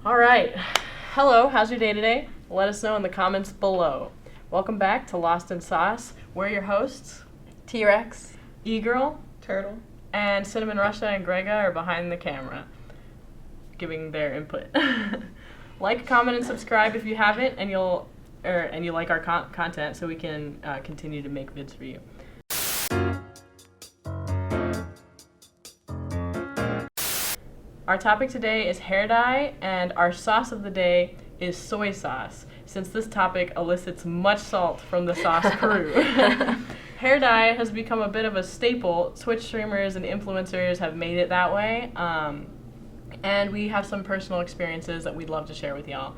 All right. Hello, how's your day today? Let us know in the comments below. Welcome back to Lost in Sauce. We're your hosts, T-Rex. E-Girl, Turtle. and Cinnamon Russia and Grega are behind the camera, giving their input. Like, comment, and subscribe if you haven't, and you like our content, so we can continue to make vids for you. Our topic today is hair dye, and our sauce of the day is soy sauce, since this topic elicits much salt from the sauce crew. Hair dye has become a bit of a staple. Twitch streamers and influencers have made it that way, and we have some personal experiences that we'd love to share with y'all.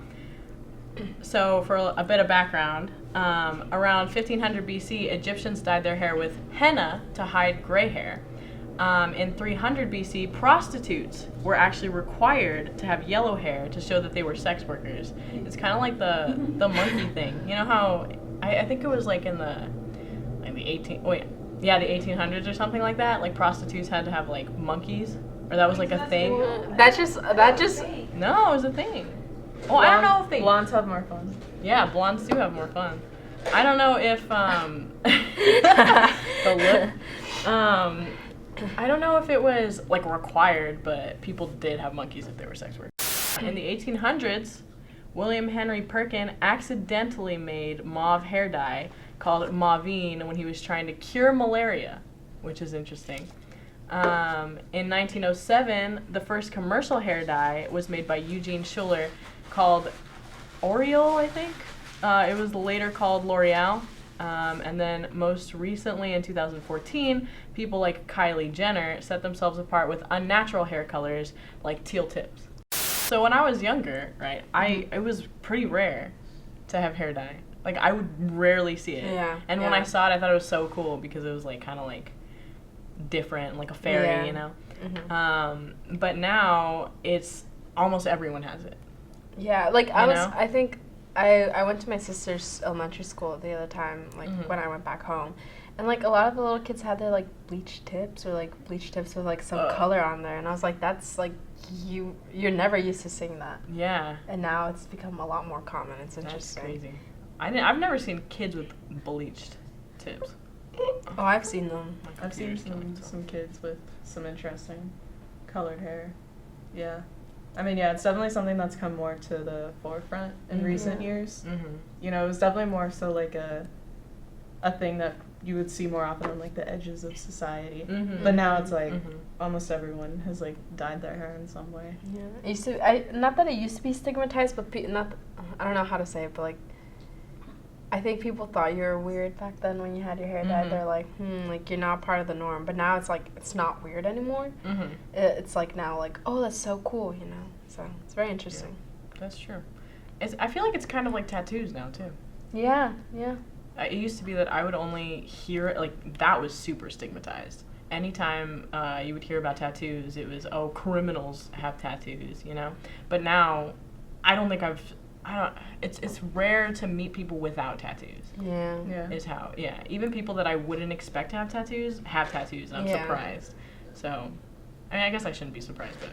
So for a bit of background, around 1500 BC, Egyptians dyed their hair with henna to hide gray hair. In 300 BC, prostitutes were actually required to have yellow hair to show that they were sex workers. It's kind of like the monkey thing. You know how I think it was like in the 1800s or something like that. Like prostitutes had to have like monkeys, or that was like a thing. That just No, it was a thing. Oh, I don't know if blondes have more fun. Yeah, blondes do have more fun. I don't know if the look. I don't know if it was like required, but people did have monkeys if they were sex workers. In the 1800s, William Henry Perkin accidentally made mauve hair dye called mauvine when he was trying to cure malaria, which is interesting. In 1907, the first commercial hair dye was made by Eugene Schuller called Oriole, I think. It was later called L'Oreal. And then most recently in 2014, people like Kylie Jenner set themselves apart with unnatural hair colors like teal tips. So when I was younger, right, it was pretty rare to have hair dye. Like I would rarely see it. Yeah. And when I saw it, I thought it was so cool because it was like kind of like different, like a fairy, you know. Mm-hmm. But now it's almost everyone has it. Yeah, like I think I went to my sister's elementary school the other time, like when I went back home, and like a lot of the little kids had their like bleach tips with like some color on there, and I was like, that's like you're never used to seeing that. Yeah. And now it's become a lot more common. It's interesting. That's crazy. I've never seen kids with bleached tips. Oh, I've seen them. I've seen some kids with some interesting colored hair. Yeah. I mean, yeah, it's definitely something that's come more to the forefront in recent years. Mm-hmm. You know, it was definitely more so like a thing that you would see more often on like the edges of society. Mm-hmm. But now it's like almost everyone has like dyed their hair in some way. Yeah, it used to. Not that it used to be stigmatized, but I don't know how to say it, but like I think people thought you were weird back then when you had your hair dyed. They're like, like you're not part of the norm. But now it's like it's not weird anymore. Mm-hmm. It's like now like, oh, that's so cool, you know. So it's very interesting. Yeah, that's true. I feel like it's kind of like tattoos now too. Yeah, yeah. It used to be that I would only hear it, like that was super stigmatized. Anytime you would hear about tattoos, it was, oh, criminals have tattoos, you know. But now, it's rare to meet people without tattoos. Yeah. Yeah. Even people that I wouldn't expect to have tattoos, and I'm surprised. So, I mean, I guess I shouldn't be surprised, but.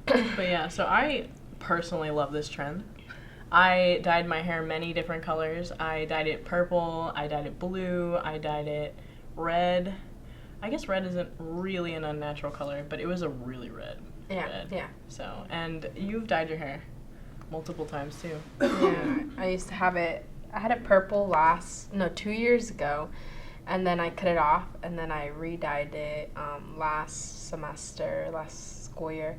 But yeah, so I personally love this trend. I dyed my hair many different colors. I dyed it purple, I dyed it blue, I dyed it red. I guess red isn't really an unnatural color, but it was a really red. Yeah. So, and you've dyed your hair multiple times too. Yeah, I used to have it. I had it purple 2 years ago, and then I cut it off, and then I re-dyed it last school year,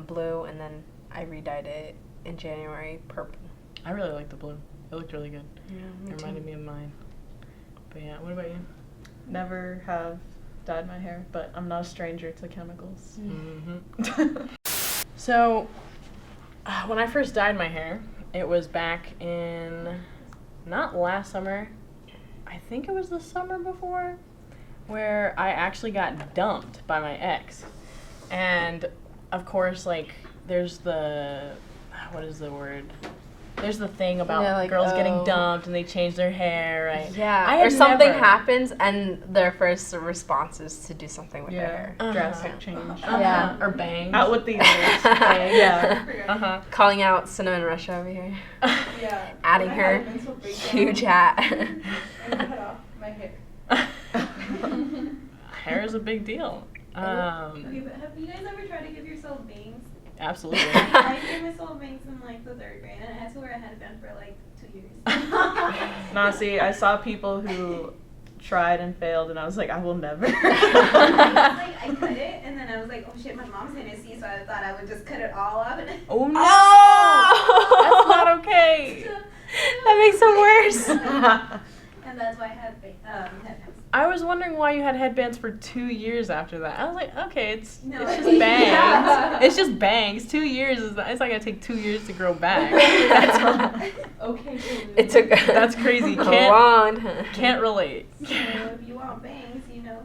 blue, and then I re-dyed it in January purple. I really like the blue. It looked really good. Yeah, it reminded me of mine. But yeah, what about you? Never have dyed my hair, but I'm not a stranger to chemicals. Mm-hmm. So, when I first dyed my hair, it was back in, not last summer, I think it was the summer before, where I actually got dumped by my ex. And, of course, like, there's what is the word? there's the thing about Yeah, like, girls getting oh. dumped and they change their hair, right? Yeah, or something happens and their first response is to do something with their hair. Drastic change. Yeah. Or bangs. Out with the ears. Yeah. Uh-huh. Calling out Cinnamon Russia over here. Yeah. Adding I her haven't been so big huge down hat. and cut off my hair. Hair is a big deal. Okay, but have you guys ever tried to give yourself bangs? Absolutely. I gave myself bangs in like the 3rd grade, and I had to wear a headband for like 2 years. Nah, see, I saw people who tried and failed, and I was like, I will never. I cut it, and then I was like, oh shit, my mom's gonna see, so I thought I would just cut it all off. And Oh no! Oh! That's not okay. That makes it worse. and that's why I had headbands. I was wondering why you had headbands for 2 years after that. I was like, okay, it's No, just it's- bangs. yeah. It's just bangs. 2 years is it's not gonna take 2 years to grow back. That's Okay, It took That's crazy. a long time. can't relate. So if you want bangs, you know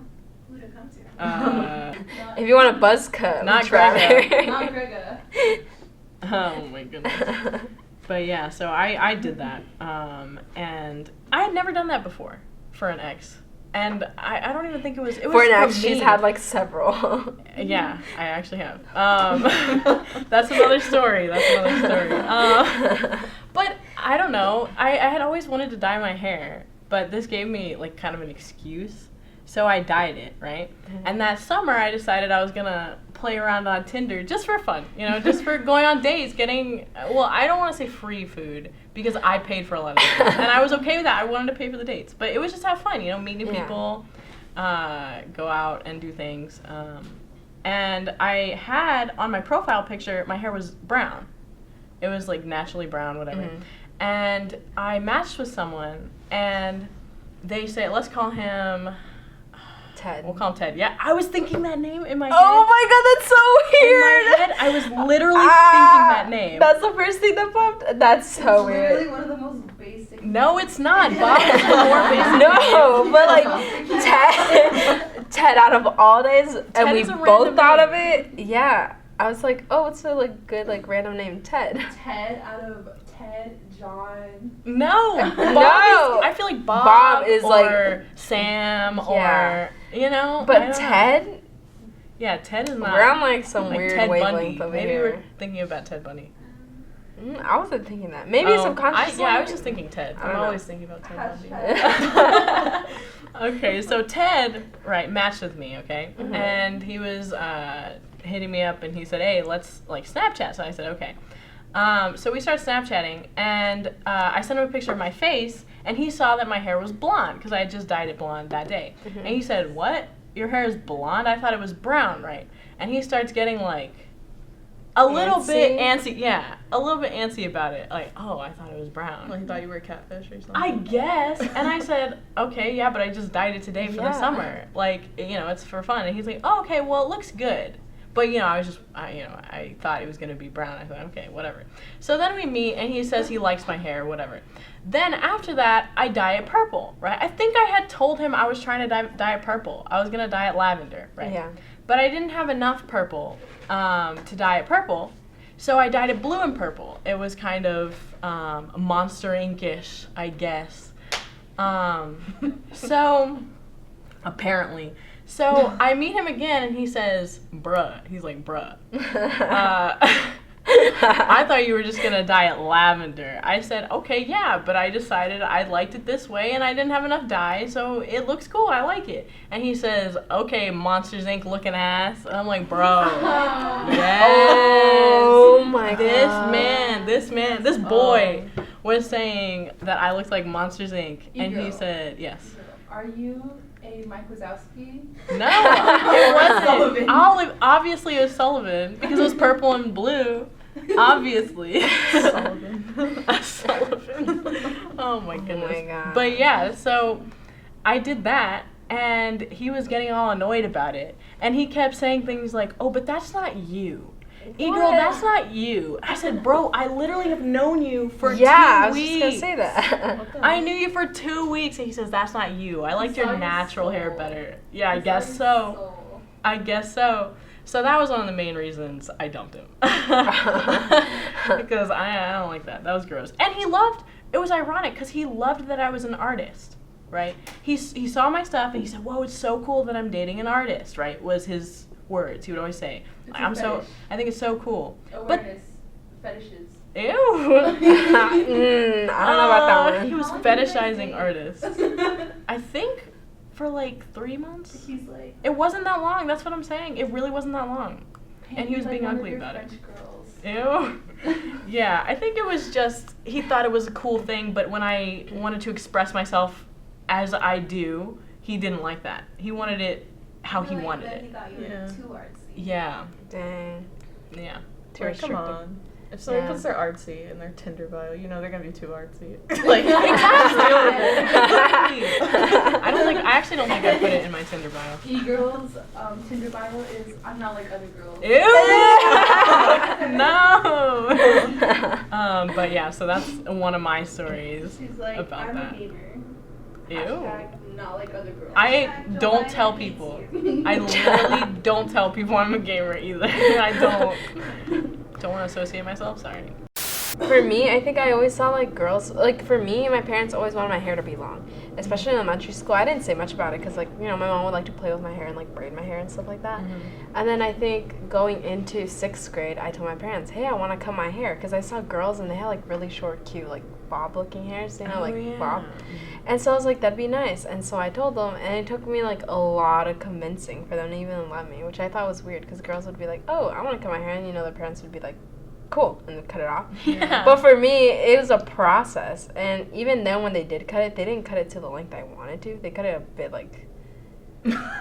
who to come to. If you want a buzz cut, Not try Grega. Not Grega. Oh my goodness. But yeah, so I did that, and I had never done that before for an ex. And I don't even think it was For an ex, me. she's had like several. Yeah, I actually have. That's another story. But I don't know. I had always wanted to dye my hair, but this gave me like kind of an excuse. So I dyed it, right? And that summer I decided I was gonna play around on Tinder just for fun, just for going on dates, getting, well, I don't want to say free food because I paid for a lot of dates. And I was okay with that. I wanted to pay for the dates. But it was just have fun, meet new people, go out and do things. And I had on my profile picture, my hair was brown. It was like naturally brown, whatever. And I matched with someone and they say, let's call him Ted. We'll call him Ted. Yeah, I was thinking that name in my head. Oh my god, that's so In weird. my head, I was literally thinking that name. That's the first thing that popped. That's so It's literally weird. one of the most basic. No, it's not. Bob is the more basic No, name. but like Ted out of all days, and we is a both random thought of name. it. Yeah, I was like, oh, what's a like good like random name, Ted? Ted out of Ted, John. No. Bob No. I feel like Bob, Bob is or like- Sam Yeah. or, I don't But know. Ted, Yeah, Ted is not. we're on like some like weird Ted wavelength Bundy. over Maybe here. we're thinking about Ted Bundy. I wasn't thinking that. Maybe Oh, subconsciously. I was just thinking Ted. I I'm don't know. always thinking about Ted Bundy. Okay, so Ted, matched with me, okay? Mm-hmm. And he was hitting me up and he said, hey, let's like Snapchat. So I said, okay. So we started Snapchatting and I sent him a picture of my face and he saw that my hair was blonde because I had just dyed it blonde that day. And he said, what? Your hair is blonde? I thought it was brown, right? And he starts getting like a little bit antsy. Yeah, a little bit antsy about it. Like, oh, I thought it was brown. Like, he thought you were a catfish or something. I guess. And I said, okay, yeah, but I just dyed it today for the summer. Like, it's for fun. And he's like, oh, okay, well, it looks good. But, I was just, I thought it was going to be brown. I thought, okay, whatever. So then we meet, and he says he likes my hair, whatever. Then after that, I dye it purple, right? I think I had told him I was trying to dye it purple. I was going to dye it lavender, right? Yeah. But I didn't have enough purple to dye it purple. So I dyed it blue and purple. It was kind of Monster Inc-ish, I guess. So, apparently. So I meet him again and he says, bruh. He's like, bruh. I thought you were just going to dye it lavender. I said, okay, yeah, but I decided I liked it this way and I didn't have enough dye, so it looks cool. I like it. And he says, okay, Monsters Inc. looking ass. And I'm like, bro. Yes. Oh my god. This boy was saying that I looked like Monsters Inc. And he said, yes. Are you a Mike Wazowski? No, it wasn't. Sullivan. Obviously, it was Sullivan because it was purple and blue. Obviously. Sullivan. Sullivan. Oh my goodness. Oh my god. But yeah, so I did that, and he was getting all annoyed about it, and he kept saying things like, "Oh, but that's not you." E-girl, that's not you. I said, bro, I literally have known you for 2 weeks. I was just gonna say that. I knew you for 2 weeks. And he says, that's not you. I liked your natural hair better. Yeah, I guess so. I guess so. So that was one of the main reasons I dumped him. Because I don't like that. That was gross. And it was ironic because he loved that I was an artist, right? He saw my stuff and he said, whoa, it's so cool that I'm dating an artist, right? Was his words. He would always say, I think it's so cool. Awareness. Fetishes. Ew. I don't know about that one. He was fetishizing artists. I think for like 3 months. He's like. It wasn't that long. That's what I'm saying. It really wasn't that long. And he was being ugly about it. Ew. Yeah, I think it was just, he thought it was a cool thing, but when I wanted to express myself as I do, he didn't like that. He wanted it how he wanted it. He thought you were too artsy. Yeah. Dang. Yeah. Too Like, come restrictive. on. If somebody Yeah. puts their artsy in their Tinder bio, you know they're gonna be too artsy. Like, Exactly. I actually don't think I put it in my Tinder bio. E-girls, Tinder bio is, I'm not like other girls. Ew! No! But yeah, so that's one of my stories She's like, about I'm that. a gamer. Ew. Hashtag not like other girls. I don't tell people. I literally don't tell people I'm a gamer either. I don't want to associate myself. Sorry. For me, I think I always saw like girls, like for me, my parents always wanted my hair to be long, especially in elementary school. I didn't say much about it because like, you know, my mom would like to play with my hair and like braid my hair and stuff like that. And then I think going into 6th grade, I told my parents, hey, I want to cut my hair because I saw girls and they had like really short, cute, like bob looking hairs, you know, bob. And so I was like, that'd be nice. And so I told them, and it took me like a lot of convincing for them to even let me, which I thought was weird because girls would be like, oh, I want to cut my hair, and you know, their parents would be like, cool, and then cut it off. Yeah. But for me, it was a process, and even then when they did cut it, they didn't cut it to the length I wanted to. They cut it a bit like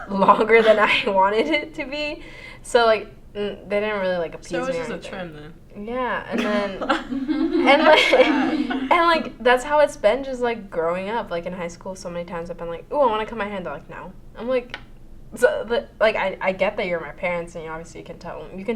longer than I wanted it to be. So like they didn't really like appease me. So it was or just a anything. trim then. Yeah, and then and like that's how it's been just like growing up. Like in high school, so many times I've been like, "Ooh, I want to cut my hair." And they're like, "No." I'm like, so like I get that you're my parents, and obviously you can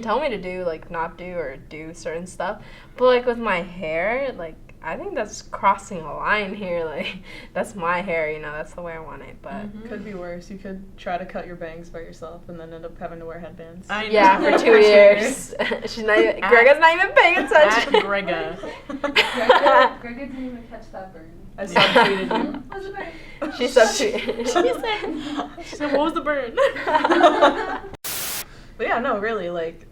tell me to do like not do or do certain stuff, but like with my hair, like I think that's crossing a line here. Like that's my hair, you know, that's the way I want it. But could be worse. You could try to cut your bangs by yourself and then end up having to wear headbands. I know. yeah, for 2 years. She's not even, Grega's not even paying attention. At Grega. Grega didn't even catch that burn. I subtweeted you. What's the burn? She subtweeted. She said, what was the burn? But yeah, no, really, like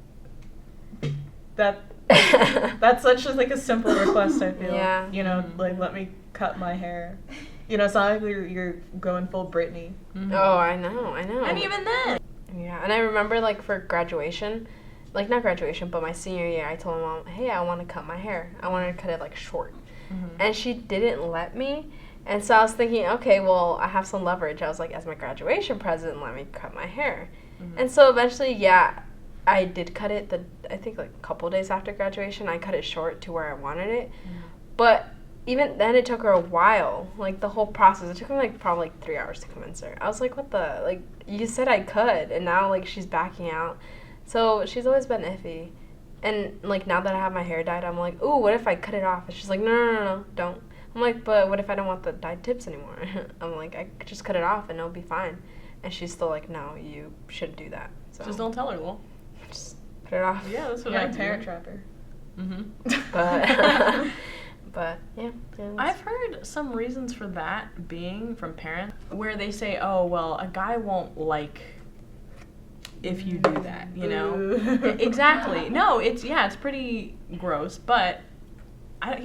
that. That's such like a simple request. I feel. Yeah. You know, like let me cut my hair. You know, it's not like you're going full Britney. Oh, I know. And even then. Yeah, and I remember like for graduation, like not graduation, but my senior year, I told my mom, hey, I want to cut my hair. I wanted to cut it like short. And she didn't let me. And so I was thinking, okay, well, I have some leverage. I was like, as my graduation present, let me cut my hair. And so eventually, yeah, I did cut it, I think like a couple days after graduation. I cut it short to where I wanted it. But even then, it took her a while. Like, the whole process, it took me like probably like 3 hours to convince her. I was like, what the? Like, you said I could, and now like she's backing out. So she's always been iffy. And like now that I have my hair dyed, I'm like, ooh, what if I cut it off? And she's like, no, don't. I'm like, but what if I don't want the dyed tips anymore? I'm like, I could just cut it off and it'll be fine. And she's still like, no, you shouldn't do that. So Just don't tell her, well. just put it off. Yeah, that's what Yeah, I do. Parent Trapper. But but yeah. I've heard some reasons for that being from parents where they say, oh, well, a guy won't like if you do that, you know? Exactly. No, it's pretty gross, but I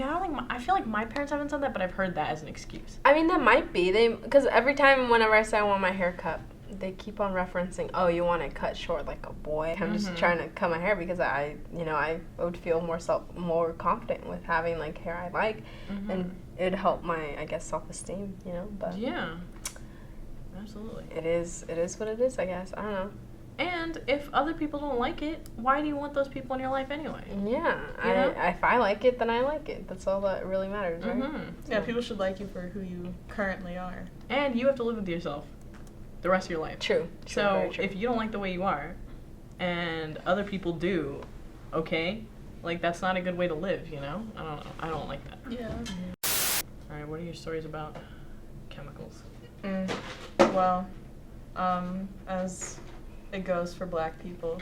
feel like my parents haven't said that, but I've heard that as an excuse. I mean, that might be. Because every time whenever I say I want my hair cut, they keep on referencing, oh, you want it cut short like a boy. I'm just trying to cut my hair because I would feel more confident with having like hair I like, and it'd help my, I guess, self-esteem, you know. But yeah, absolutely. it is what it is, I guess. I don't know. And if other people don't like it, why do you want those people in your life anyway? Yeah, You know? if I like it, then I like it. That's all that really matters, right? Yeah, people should like you for who you currently are. And you have to live with yourself the rest of your life. True. So very true. if you don't like the way you are, and other people do, okay, like that's not a good way to live, you know? I don't know. I don't like that. Yeah. All right, what are your stories about chemicals? Well, as it goes for Black people,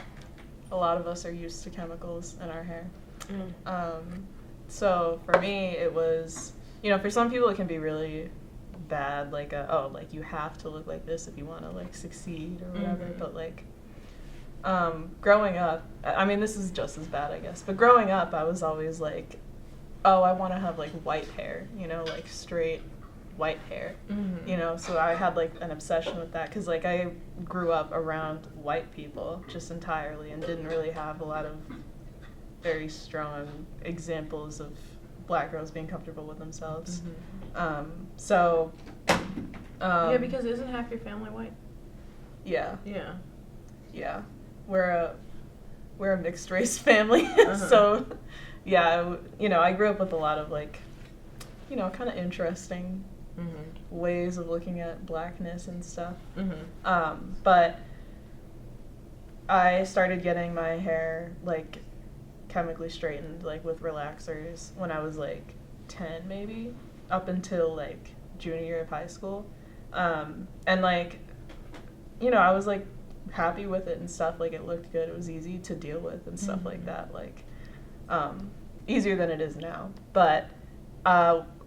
a lot of us are used to chemicals in our hair. So for me, it was, for some people it can be really bad, like, like you have to look like this if you want to, like, succeed or whatever, but, like, growing up, I mean, this is just as bad, I guess, but growing up, I was always like, oh, I want to have, like, white hair, like, straight white hair, so I had, like, an obsession with that, because, like, I grew up around white people just entirely and didn't really have a lot of very strong examples of black girls being comfortable with themselves. Yeah, because isn't half your family white? Yeah. Yeah. We're a mixed race family, so yeah, I grew up with a lot of, like, kind of interesting ways of looking at blackness and stuff. But I started getting my hair, like, chemically straightened, like, with relaxers when I was, like, 10 maybe, up until, like, junior year of high school. And, like, I was, like, happy with it and stuff. Like, it looked good. It was easy to deal with and stuff like that. Like, easier than it is now. But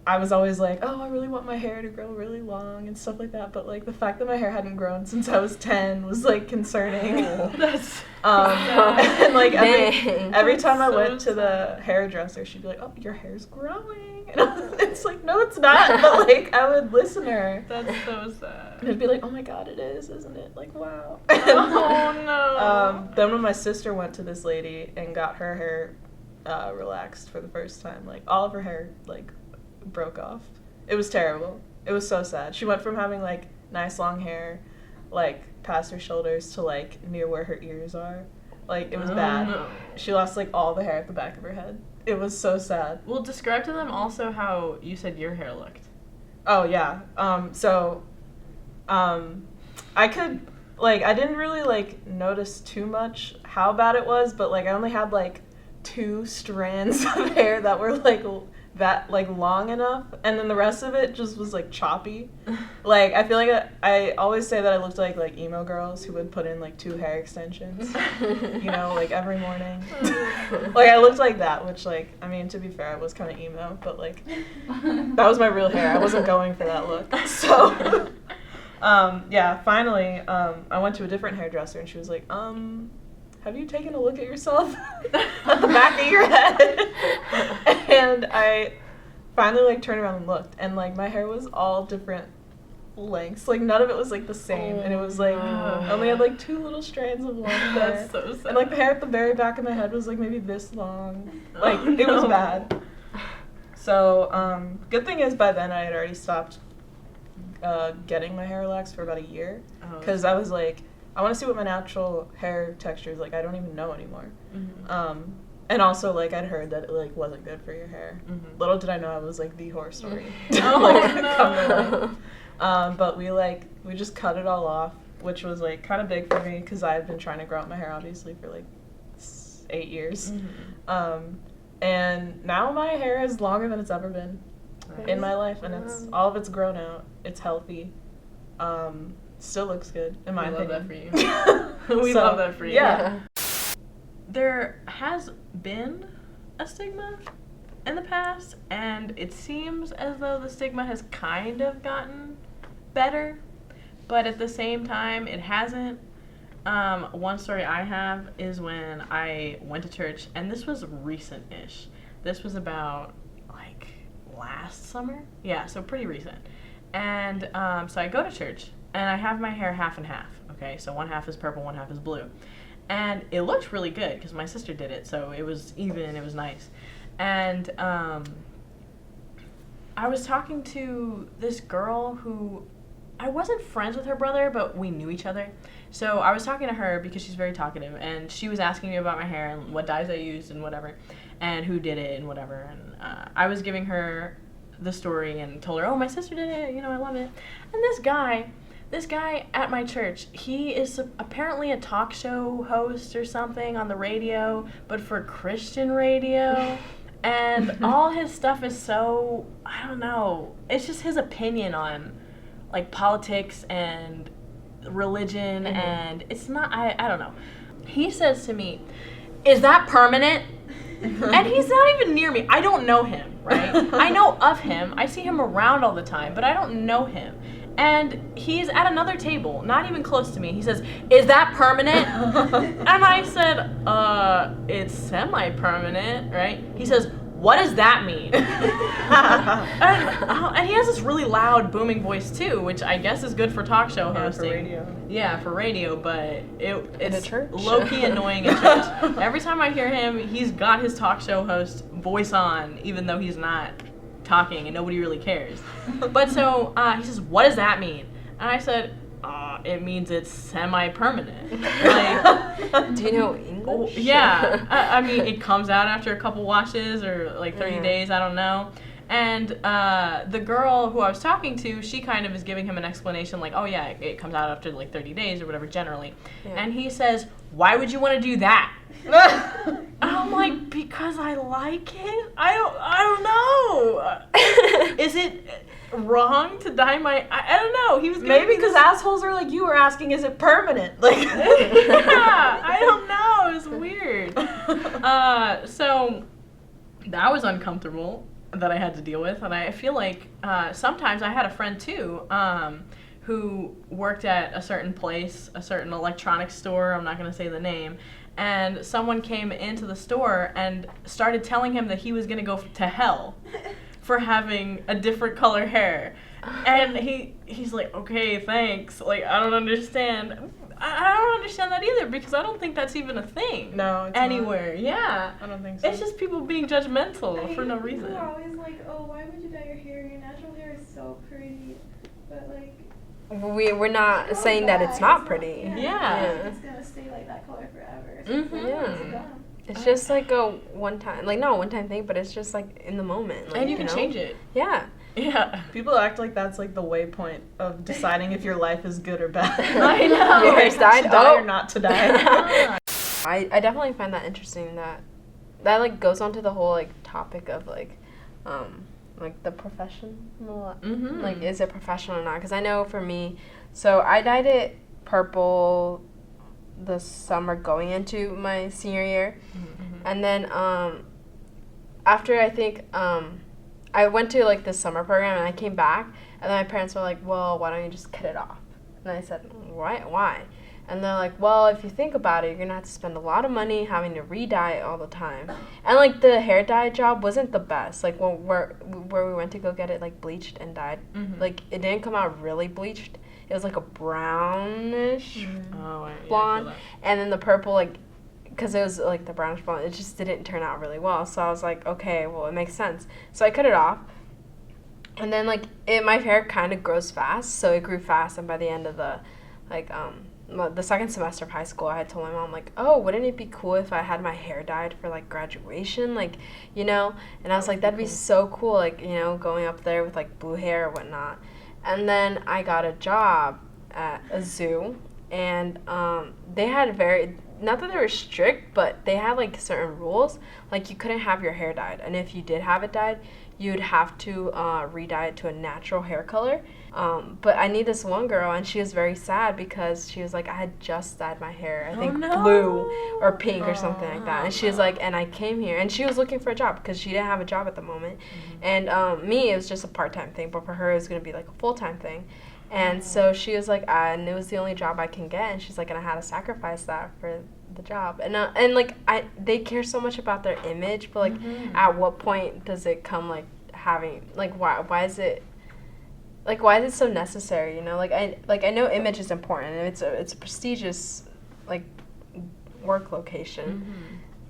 I was always like, oh, I really want my hair to grow really long and stuff like that. But, like, the fact that my hair hadn't grown since I was 10 was, like, concerning. That's and, like, every time I so went to the hairdresser, she'd be like, oh, your hair's growing. And it's like, no, it's not. But, like, I would listen to her. That's so sad. And I'd be like, oh, my God, it is, isn't it? Like, wow. Oh, no. Then when my sister went to this lady and got her hair relaxed for the first time, like, all of her hair, like, broke off. It was terrible. It was so sad. She went from having, like, nice long hair, like, past her shoulders to, like, near where her ears are. Like, it was bad. No. She lost, like, all the hair at the back of her head. It was so sad. Well, describe to them also how you said your hair looked. Oh, yeah. I could, like, I didn't really, like, notice too much how bad it was, but, like, I only had, like, 2 strands of hair that were, like, that, like, long enough, and then the rest of it just was, like, choppy. Like, I feel like I always say that I looked like emo girls who would put in, like, 2 hair extensions, like, every morning. Like, I looked like that, which, like, I mean, to be fair, I was kind of emo, but, like, that was my real hair. I wasn't going for that look. So, finally, I went to a different hairdresser, and she was like, have you taken a look at yourself at the back of your head? And I finally, like, turned around and looked, and, like, my hair was all different lengths. Like, none of it was, like, the same, and it was, like, I only had, like, 2 little strands of long hair. That's so sad. And, like, the hair at the very back of my head was, like, maybe this long. Like, it was bad. So, good thing is by then I had already stopped getting my hair relaxed for about a year, because I was, like, I want to see what my natural hair texture is like. I don't even know anymore. And also, like, I'd heard that it, like, wasn't good for your hair. Little did I know I was, like, the horror story. But we just cut it all off, which was, like, kind of big for me because I had been trying to grow out my hair, obviously, for, like, 8 years. And now my hair is longer than it's ever been in my life, and all of it's grown out. It's healthy. Still looks good, in my opinion. We love that for you. We love that for you. Yeah. There has been a stigma in the past, and it seems as though the stigma has kind of gotten better, but at the same time, it hasn't. One story I have is when I went to church, and this was recent-ish. This was about, like, last summer? Yeah, so pretty recent. And so I go to church, and I have my hair half and half, okay? So one half is purple, one half is blue. And it looked really good, because my sister did it, so it was even, it was nice. And I was talking to this girl who, I wasn't friends with her brother, but we knew each other. So I was talking to her because she's very talkative, and she was asking me about my hair and what dyes I used and whatever, and who did it and whatever. And I was giving her the story and told her, oh, my sister did it, I love it. And this guy at my church, he is apparently a talk show host or something on the radio, but for Christian radio. And all his stuff is so, I don't know, it's just his opinion on, like, politics and religion, and it's not, I don't know. He says to me, "Is that permanent?" And he's not even near me. I don't know him, right? I know of him. I see him around all the time, but I don't know him. And he's at another table, not even close to me. He says, "Is that permanent?" And I said, "It's semi-permanent, right?" He says, "What does that mean?" and he has this really loud, booming voice too, which I guess is good for talk show hosting. For radio. Yeah, for radio, but it's church. low-key annoying in church. Every time I hear him, he's got his talk show host voice on, even though he's not talking and nobody really cares. But so he says, "What does that mean?" And I said, "It means it's semi-permanent." Like, do you know English? Yeah. I mean, it comes out after a couple washes or like 30 days, I don't know. And the girl who I was talking to, she kind of is giving him an explanation like, "Oh yeah, it comes out after like 30 days or whatever generally." Yeah. And he says, "Why would you want to do that?" I'm like, "Because I like it. I don't know. Is it wrong to dye my? I don't know." He was maybe because assholes are like you were asking, "Is it permanent?" Like, yeah, I don't know. It's weird. So that was uncomfortable that I had to deal with, and I feel like sometimes I had a friend too who worked at a certain place, a certain electronics store. I'm not going to say the name. And someone came into the store and started telling him that he was going to go to hell for having a different color hair. And he's like, "Okay, thanks. Like, I don't understand." I don't understand that either, because I don't think that's even a thing. No, it's anywhere. Not. Yeah. I don't think so. It's just people being judgmental for no reason. People are always like, "Oh, why would you dye your hair? Your natural hair is so pretty." But like, we're not saying that it's not pretty. Yeah. It's gonna stay like that color forever. So it's dumb. It's just like a one-time, like not a one-time thing, but it's just like in the moment. Like, And you can change it. Yeah. Yeah. People act like that's like the waypoint of deciding if your life is good or bad. I know. Your hair's dyed? To die or not to die. I definitely find that interesting that like goes on to the whole like topic of like the profession. Mm-hmm. Like, is it professional or not? Because I know for me, so I dyed it purple the summer going into my senior year. Mm-hmm. And then after I think I went to like this summer program and I came back, and then my parents were like, "Well, why don't you just cut it off?" And I said, Why? And they're like, "Well, if you think about it, you're gonna have to spend a lot of money having to re-dye it all the time." And like the hair dye job wasn't the best. Like where we went to go get it like bleached and dyed, like it didn't come out really bleached. It was like a brownish blonde, and then the purple, like, because it was like the brownish blonde, it just didn't turn out really well. So I was like, okay, well, it makes sense. So I cut it off, and then like my hair kind of grows fast, so it grew fast. And by the end of the the second semester of high school, I had told my mom like, "Oh, wouldn't it be cool if I had my hair dyed for like graduation, like, you know?" And I was like, "That'd be so cool, like, you know, going up there with like blue hair or whatnot." And then I got a job at a zoo, and they had not that they were strict, but they had like certain rules. Like, you couldn't have your hair dyed, and if you did have it dyed, you'd have to re-dye it to a natural hair color. But I knew this one girl, and she was very sad because she was like, I had just dyed my hair, I think blue or pink or something like that. And she was like, and I came here, and she was looking for a job because she didn't have a job at the moment. And me, it was just a part-time thing, but for her, it was going to be like a full-time thing. And so she was like, and it was the only job I can get. And she's like, and I had to sacrifice that for the job. And like, they care so much about their image, but like, at what point does it come like having, like, why is it, like, why is it so necessary? You know, like I know image is important, and it's a prestigious like work location,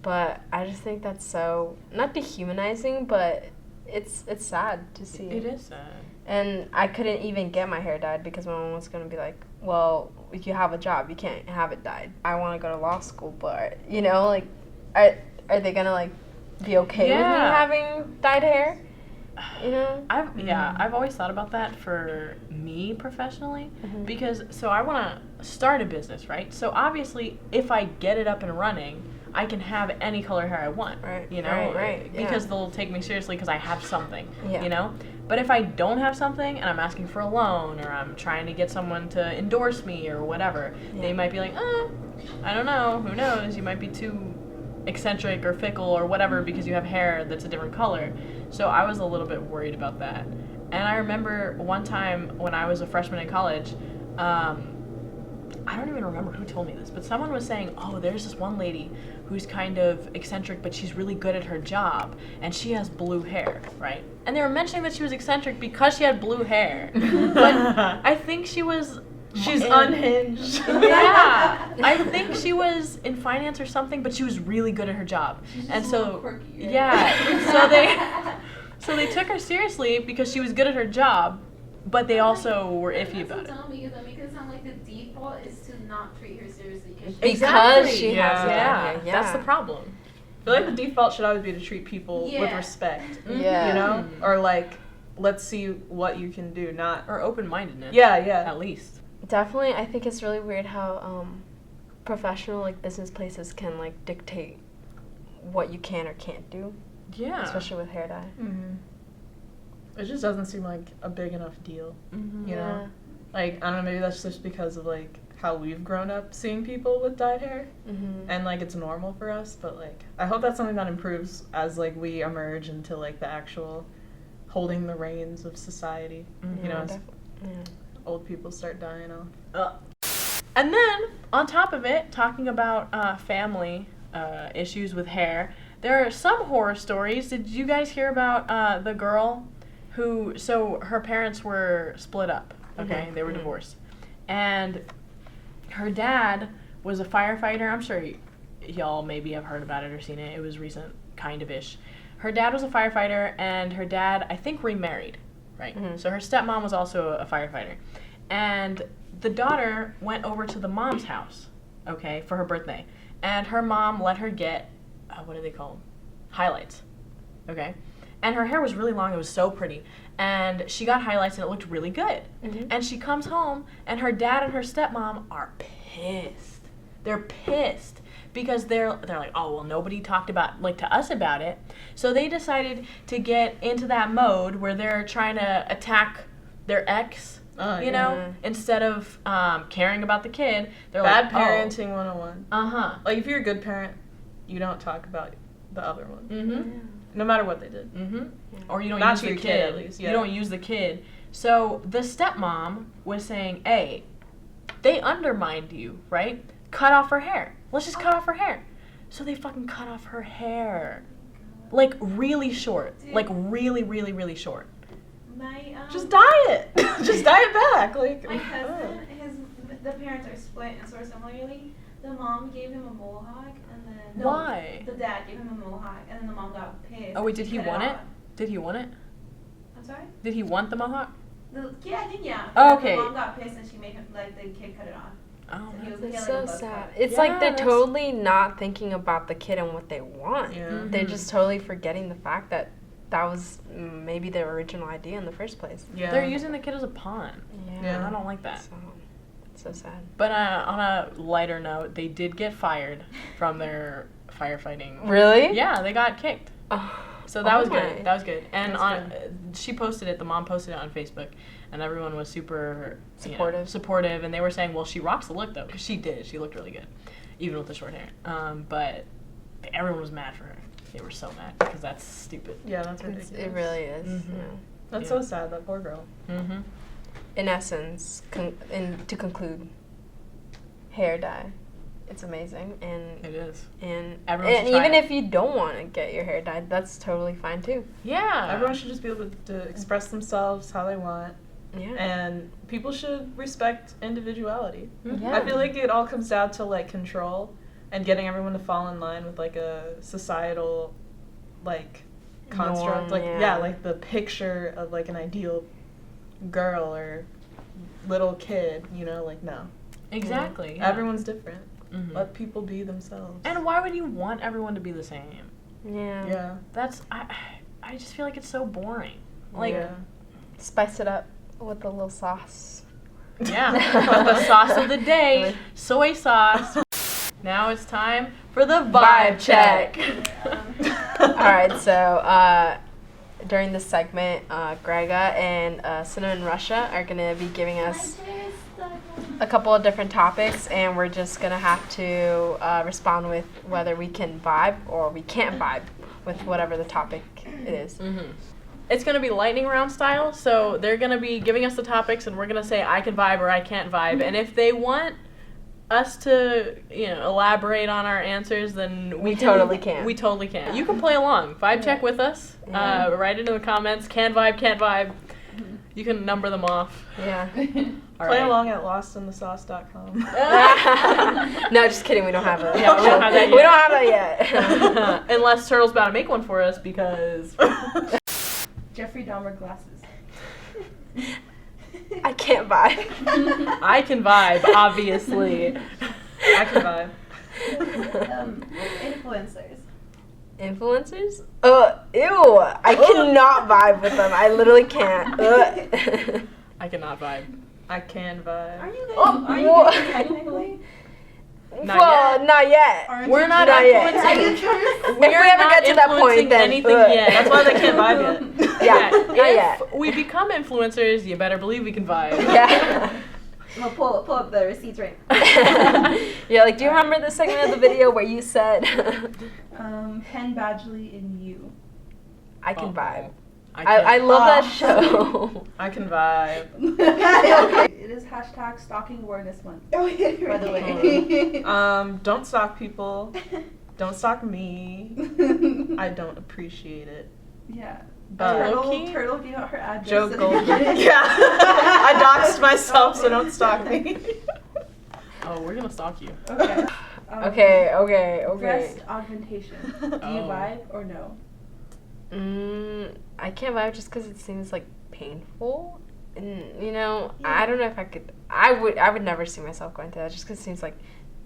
but I just think that's so not dehumanizing, but it's sad to see. It is sad. And I couldn't even get my hair dyed because my mom was going to be like, well, if you have a job, you can't have it dyed. I want to go to law school, but, you know, like, are they going to, like, be okay with me having dyed hair? You know? I've always thought about that for me professionally, because, so I want to start a business, right? So obviously, if I get it up and running, I can have any color hair I want, you know? Right. Because they'll take me seriously because I have something, you know? But if I don't have something and I'm asking for a loan or I'm trying to get someone to endorse me or whatever, they might be like, I don't know, who knows? You might be too eccentric or fickle or whatever because you have hair that's a different color. So I was a little bit worried about that. And I remember one time when I was a freshman in college, I don't even remember who told me this, but someone was saying, oh, there's this one lady who's kind of eccentric, but she's really good at her job, and she has blue hair, right? And they were mentioning that she was eccentric because she had blue hair. But I think she was... She's unhinged. Yeah. I think she was in finance or something, but she was really good at her job. And so... Quirky, right? Yeah. So they took her seriously because she was good at her job, but they also were iffy about it. Dumb because that makes it sound like the default is to not treat her seriously Because she has Yeah. it down here. That's the problem. I feel like the default should always be to treat people with respect. Yeah. You know? Or like, let's see what you can do, not... Or open-mindedness. Yeah. At least. Definitely, I think it's really weird how professional like business places can like dictate what you can or can't do, Yeah. especially with hair dye. Mm-hmm. It just doesn't seem like a big enough deal, Mm-hmm. you know? Like, I don't know, maybe that's just because of like how we've grown up seeing people with dyed hair, and like it's normal for us, but like I hope that's something that improves as like we emerge into like the actual holding the reins of society, you know, as old people start dying off. And then, on top of it, talking about family issues with hair, there are some horror stories. Did you guys hear about the girl who, so her parents were split up, okay? They were divorced. And her dad was a firefighter. I'm sure y'all maybe have heard about it or seen it. It was recent, kind of-ish. Her dad was a firefighter, and her dad, I think, remarried, right? So her stepmom was also a firefighter. And the daughter went over to the mom's house, okay, for her birthday. And her mom let her get, what do they call them? Highlights, okay? And her hair was really long. It was so pretty. And she got highlights, and it looked really good. And she comes home, and her dad and her stepmom are pissed. They're pissed because they're like, oh, well, nobody talked about, like, to us about it. So they decided to get into that mode where they're trying to attack their ex, you know, instead of caring about the kid. They're Bad like, parenting 101. Uh-huh. Like, if you're a good parent, you don't talk about the other one. Mm-hmm. No matter what they did. Mm-hmm. Or you don't Not use to the your kid. kid, at least, yeah. You don't use the kid. So the stepmom was saying, hey, they undermined you, right? Cut off her hair. Let's just cut off her hair. So they fucking cut off her hair. Like, really short. Dude. Like, really, really, really short. My Just dye it. Just dye it back. Like, my cousin, the parents are split, and sort of similarly, the mom gave him a mohawk, and then Why? the dad gave him a mohawk, and then the mom got pissed. Oh, wait, did he cut want it? off. Did he want it? I'm sorry. Did he want the mohawk? Yeah, I think yeah. Oh, okay. The mom got pissed, and she made him like the kid cut it off. Oh, So he was It's he had, so like, a buzz sad. cut. It's Yeah, like they're that's- totally not thinking about the kid and what they want. Yeah. They're just totally forgetting the fact that that was maybe their original idea in the first place. Yeah. They're using the kid as a pawn. Yeah. And I don't like that. So, it's so sad. But on a lighter note, they did get fired from their firefighting. Really? Yeah, they got kicked. Oh. So that Oh was my. good. That was good. And That's she posted it. The mom posted it on Facebook, and everyone was super Supportive. supportive, and they were saying, "Well, she rocks the look though, because she did. She looked really good, even with the short hair." But everyone was mad for her. They were so mad because that's stupid. Yeah, that's ridiculous. It really is. Mhm. Yeah. That's Yeah. so sad, that poor girl. Mm-hmm. In essence, to conclude, hair dye, it's amazing, and It is. and Everyone should try even it. if you don't want to get your hair dyed, that's totally fine too. Yeah. Everyone should just be able to express themselves how they want, Yeah. and people should respect individuality. Mhm. Yeah. I feel like it all comes down to like control and getting everyone to fall in line with like a societal like construct. Norm, Like yeah. like the picture of like an ideal girl or little kid, you know, like no. Exactly. Yeah. Everyone's different. Mhm. Let people be themselves. And why would you want everyone to be the same? Yeah. yeah. That's I just feel like it's so boring. Like yeah. Spice it up with a little sauce. yeah, the sauce of the day, soy sauce. Now it's time for the vibe check. All right, so during this segment, Grega and Cinnamon Russia are going to be giving us a couple of different topics, and we're just going to have to respond with whether we can vibe or we can't vibe with whatever the topic it is. Mm-hmm. It's going to be lightning round style, so they're going to be giving us the topics, and we're going to say I can vibe or I can't vibe. And if they want us to, elaborate on our answers, then we totally can. We totally can. You can play along. Vibe check with us. Write it in the comments. Can vibe, can't vibe. You can number them off. Yeah. Play along at lostinthesauce.com. No, just kidding. We don't have it. Yeah, we don't have that yet. We don't have that yet. Unless Turtle's about to make one for us, because Jeffrey Dahmer glasses. I can't vibe. I can vibe, obviously. I can vibe. Influencers. Influencers? Ew. I cannot vibe with them. I literally can't. I cannot vibe. I can vibe. Are you What? guys technically? Not yet. We're not Not yet. influencing. If we ever get to that point, then anything yet. That's why they can't vibe yet. Yeah, not yet. If we become influencers, you better believe we can vibe. Yeah. We'll pull up the receipts right now. Yeah, like, do you remember the segment of the video where you said, Penn Badgley in You. I can vibe. can't. I love that show. I can vibe. It is hashtag Stalking Awareness Month. Oh, yeah, By the way. Don't stalk people. Don't stalk me. I don't appreciate it. Yeah. But Turtle gave out her address. Joe and- Gold. Yeah. I doxed myself, so don't stalk me. Oh, we're gonna stalk you. Okay. Okay. Breast augmentation. Do you Oh. vibe or no? I can't vibe just because it seems like painful, and I don't know if I could. I would never see myself going through that just because it seems like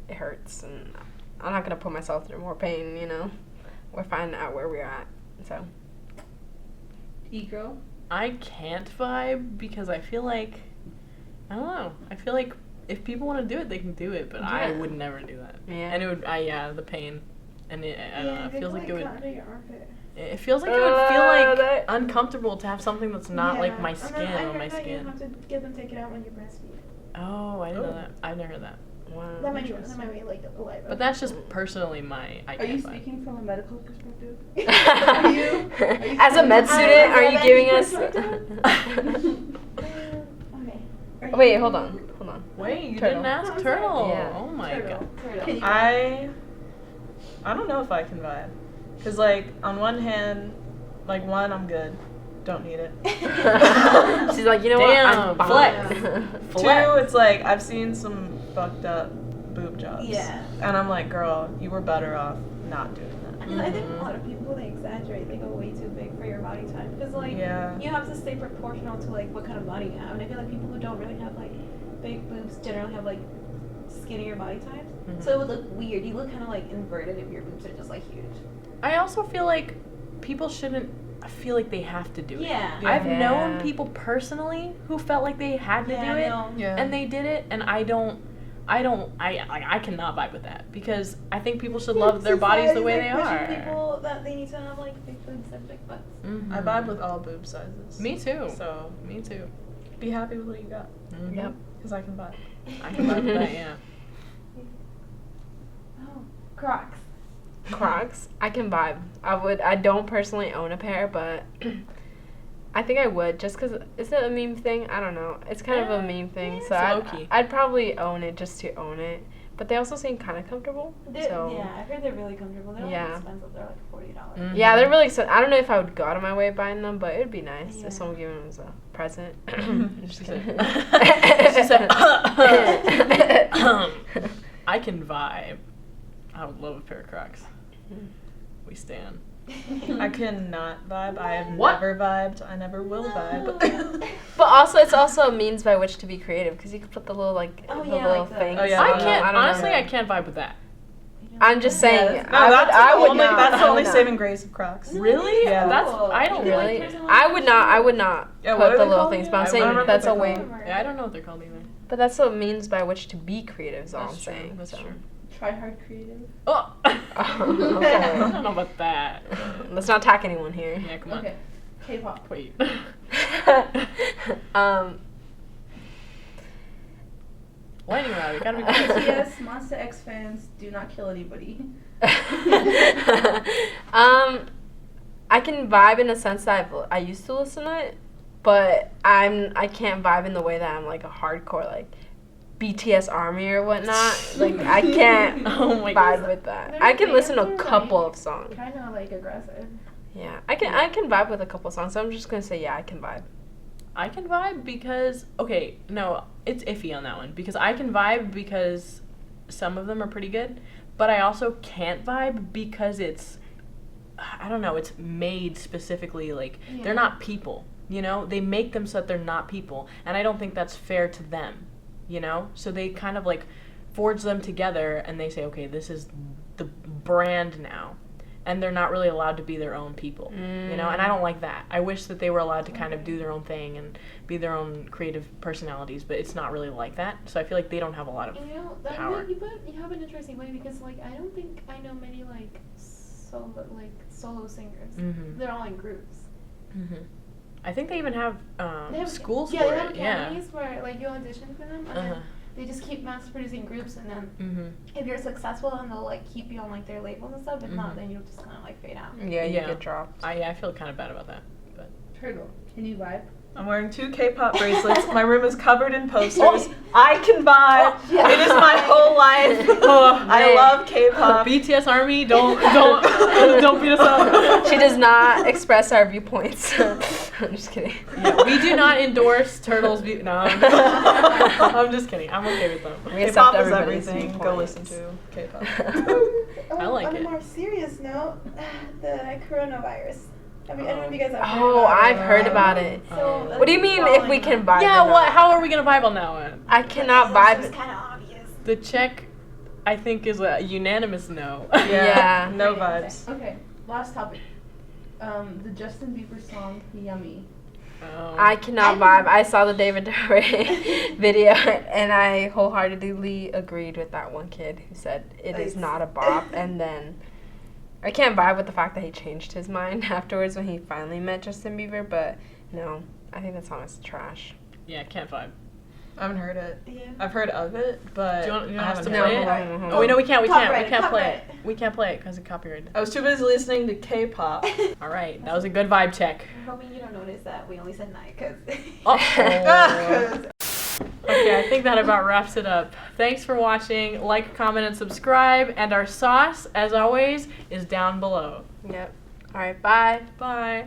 it hurts, and I'm not gonna put myself through more pain. We're finding out where we're at, so. E-girl. I can't vibe because I feel like, I don't know. I feel like if people want to do it, they can do it, but I Yeah. would never do that. Yeah. And it would, the pain, and I don't know. It feels like it would. Under your armpit. It feels like it would feel like that- uncomfortable to have something that's not like my And then skin I on my heard that you skin. have to get them taken out when you breastfeed. Oh, I didn't know that. I've never heard that. Wow. That might be like a lie. But that's just personally my. I Are can't you vibe. speaking from a medical perspective? Are you As a med student, are you giving us? Okay. Wait, hold on. Wait, you Turtle. didn't ask Oh, I'm Turtle. sorry. Yeah. Oh my god. Can you I don't know if I can vibe. Cause like on one hand, like one, I'm good. Don't need it. She's like, you know Damn, what? I'm flex. fine. Two, it's like I've seen some fucked up boob jobs. Yeah. And I'm like, girl, you were better off not doing that. Because I think a lot of people, they exaggerate. They go way too big for your body type. Because, like, Yeah. you have to stay proportional to, like, what kind of body you have. And I feel like people who don't really have, like, big boobs generally have, like, skinnier body types. So it would look weird. You look kind of, like, inverted if your boobs are just, like, huge. I also feel like people shouldn't feel like they have to do it. Yeah. I've Yeah. known people personally who felt like they had to do it, Yeah. and they did it, and I cannot vibe with that because I think people should love their bodies the way they are. People that they need to have, like, big boobs and big butts. Mhm. I vibe with all boob sizes. Me too. So Me too. be happy with what you got. Mhm. Yep. Cause I can vibe. I can vibe with that. Yeah. Oh, Crocs. Crocs, I can vibe. I don't personally own a pair, but I think I would just because is it a meme thing? I don't know. It's kind of a meme thing, so low-key. I'd probably own it just to own it. But they also seem kind of comfortable. So Yeah, I heard they're really comfortable. They're Yeah. like expensive. They're like $40. Mhm. yeah, they're really expensive. I don't know if I would go out of my way buying them, but it'd be nice Yeah. if someone gave them as a present. Just She kidding. said, I can vibe. I would love a pair of Crocs. We stand. I cannot vibe. I have What? never vibed. I never will vibe. But also, it's also a means by which to be creative because you could put the little the yeah, little like the- things. Oh, yeah, I no, can't. I don't know. Honestly, I can't vibe with that. I'm just saying. No, that's I would only, not. that's I the would only not. saving grace of Crocs. Really? Yeah. That's. I don't Really? like. I would not. I would not Yeah, what put are the they little called things. again? But I'm I saying remember that's a what they're way. called. Yeah, I don't know what they're called either. But that's a means by which to be creative. Is all That's I'm true. saying. That's so. true. Try hard creative. Oh. Okay. I don't know about that. Let's not attack anyone here. Yeah, come on. Okay. K-pop. Wait. Lightning round. It gotta be quick. BTS, Monster X fans do not kill anybody. I can vibe in a sense that I used to listen to it, but I can't vibe in the way that I'm like a hardcore like BTS ARMY or whatnot. Like I can't vibe with that. I can listen to a couple of songs. Kind of like aggressive. Yeah, I can vibe with a couple songs. So I'm just gonna say yeah, I can vibe. I can vibe because no, it's iffy on that one because I can vibe because some of them are pretty good, but I also can't vibe because it's I don't know, it's made specifically like they're not people, you know? They make them so that they're not people, and I don't think that's fair to them, you know? So they kind of like forge them together and they say, okay, this is the brand now. And they're not really allowed to be their own people, you know? And I don't like that. I wish that they were allowed to kind of do their own thing and be their own creative personalities, but it's not really like that. So I feel like they don't have a lot of power. You have an interesting way because, like, I don't think I know many, like, solo singers. Mm-hmm. They're all in groups. Mm-hmm. I think they even have, schools they for have it. academies where, like, you audition for them, and then they just keep mass producing groups, and then if you're successful, then they'll like keep you on like their labels and stuff. If not, then you'll just kind of like fade out. Yeah, you get dropped. I feel kind of bad about that. But Turtle, can you vibe? I'm wearing 2 K-pop bracelets. My room is covered in posters. I can vibe. It is my whole life. I love K-pop. BTS ARMY, don't beat us up. She does not express our viewpoints. I'm just kidding. Yeah, we do not endorse Turtle's view. No, I'm just kidding. I'm okay with them. We accept K-pop is everybody's everything. viewpoints. Go listen to K-pop. I like on it. a more serious note, the coronavirus. I mean, I don't know if you guys have heard Oh, about I've it. heard about it. So, What do you mean if we can vibe? Yeah, or what? not? How are we gonna vibe on that one? I cannot It's vibe. kind of obvious. The check, I think, is a unanimous no. Yeah. No vibes. Okay, last topic. The Justin Bieber song "Yummy." I cannot vibe. I saw the David Dobrik video, and I wholeheartedly agreed with that one kid who said it is not a bop. And then I can't vibe with the fact that he changed his mind afterwards when he finally met Justin Bieber. But no, I think that song is trash. Yeah, can't vibe. I haven't heard it. Yeah. I've heard of it, but Do you want I us haven't to heard play it. it? Oh, wait, no, we can't Copyright, play it. copyright. We can't play it because of copyright. I was too busy listening to K-pop. All right, that was a good vibe check. I'm hoping you don't notice that we only said night because. Okay, I think that about wraps it up. Thanks for watching. Like, comment, and subscribe. And our sauce, as always, is down below. Yep. All right. Bye. Bye.